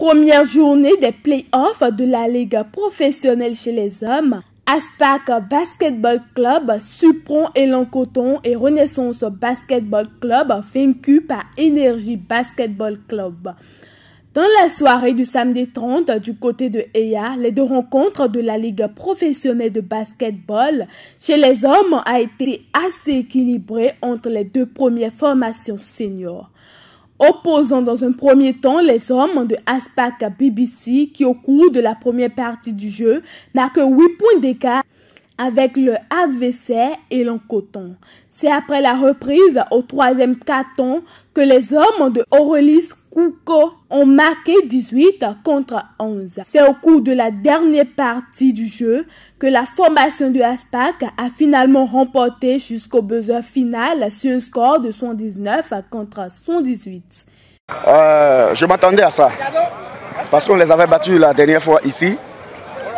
Première journée des play-offs de la Ligue professionnelle chez les hommes. Aspac Basketball Club, Supron Élan Coton et Renaissance Basketball Club vaincus par Énergie Basketball Club. Dans la soirée du samedi 30 du côté de Eya, les deux rencontres de la Ligue professionnelle de basketball chez les hommes a été assez équilibrée entre les deux premières formations seniors. Opposant dans un premier temps les hommes de Aspac BBC qui au cours de la première partie du jeu marquent 8 points d'écart avec le adversaire Élan Coton. C'est après la reprise au troisième quart-temps que les hommes de Aurelis Kouko ont marqué 18 contre 11. C'est au cours de la dernière partie du jeu que la formation de Aspac a finalement remporté jusqu'au buzzer final sur un score de 119 contre 118. Je m'attendais à ça parce qu'on les avait battus la dernière fois ici.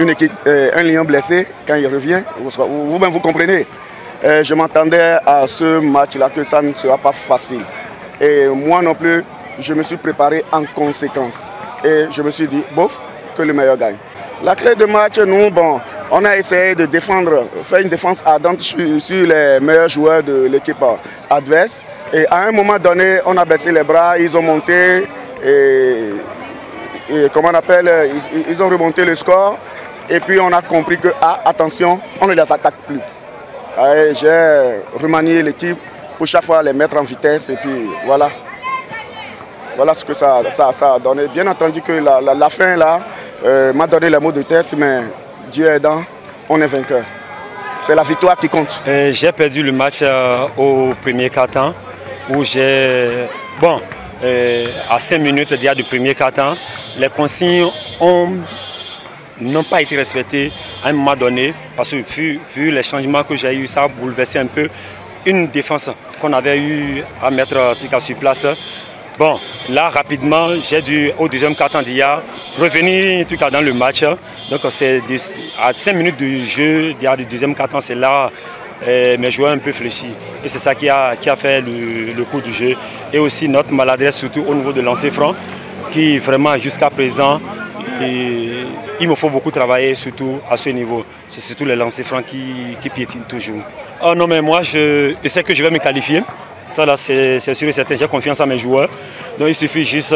Une équipe, un lion blessé, quand il revient, vous-même vous comprenez. Je m'attendais à ce match-là que ça ne sera pas facile. Et moi non plus, je me suis préparé en conséquence. Et je me suis dit, bof, que le meilleur gagne. La clé de match, nous, on a essayé de défendre, faire une défense ardente sur les meilleurs joueurs de l'équipe adverse. Et à un moment donné, on a baissé les bras, ils ont monté, comment on appelle, ils ont remonté le score. Et puis on a compris que, attention, on ne les attaque plus. J'ai remanié l'équipe pour chaque fois les mettre en vitesse et puis voilà. Voilà ce que ça a donné. Bien entendu que la fin là m'a donné les mots de tête, mais Dieu aidant, on est vainqueur. C'est la victoire qui compte. J'ai perdu le match au premier quart-temps où j'ai... à 5 minutes déjà du premier quart-temps, les consignes n'ont pas été respectées à un moment donné parce que vu les changements que j'ai eu, ça a bouleversé un peu une défense qu'on avait eu à mettre sur place. Bon, là rapidement, j'ai dû au deuxième quart-temps d'hier revenir dans le match. Donc c'est à 5 minutes du jeu, du deuxième quart-temps, c'est là mes joueurs un peu fléchis. Et c'est ça qui a fait le coup du jeu. Et aussi notre maladresse, surtout au niveau de lancer franc, qui vraiment jusqu'à présent, il me faut beaucoup travailler, surtout à ce niveau. C'est surtout les lancers francs qui piétinent toujours. Oh non, mais moi, je sais que je vais me qualifier. Ça, là, c'est sûr et certain. J'ai confiance à mes joueurs. Donc, il suffit juste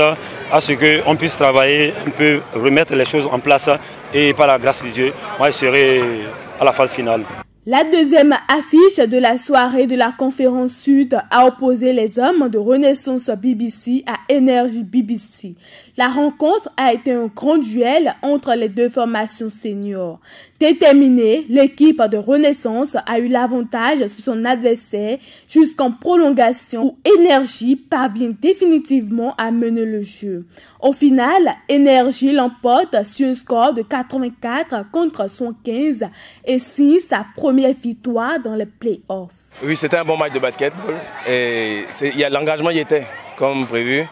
à ce qu'on puisse travailler un peu, remettre les choses en place. Et par la grâce de Dieu, moi, je serai à la phase finale. La deuxième affiche de la soirée de la conférence Sud a opposé les hommes de Renaissance BBC à Énergie BBC. La rencontre a été un grand duel entre les deux formations seniors. Déterminée, l'équipe de Renaissance a eu l'avantage sur son adversaire jusqu'en prolongation où Énergie parvient définitivement à mener le jeu. Au final, Énergie l'emporte sur un score de 84 contre 115 et signe sa première victoire dans les play-offs. Oui, c'était un bon match de basketball. L'engagement y était comme prévu.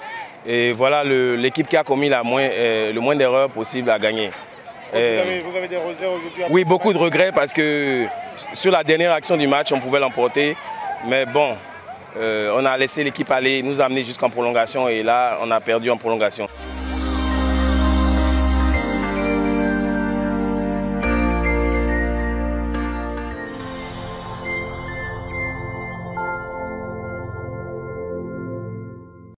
Et voilà l'équipe qui a commis le moins d'erreurs possible à gagner. Vous avez des regrets aujourd'hui? Oui, beaucoup de regrets parce que sur la dernière action du match, on pouvait l'emporter. Mais bon, on a laissé l'équipe aller, nous amener jusqu'en prolongation et là, on a perdu en prolongation.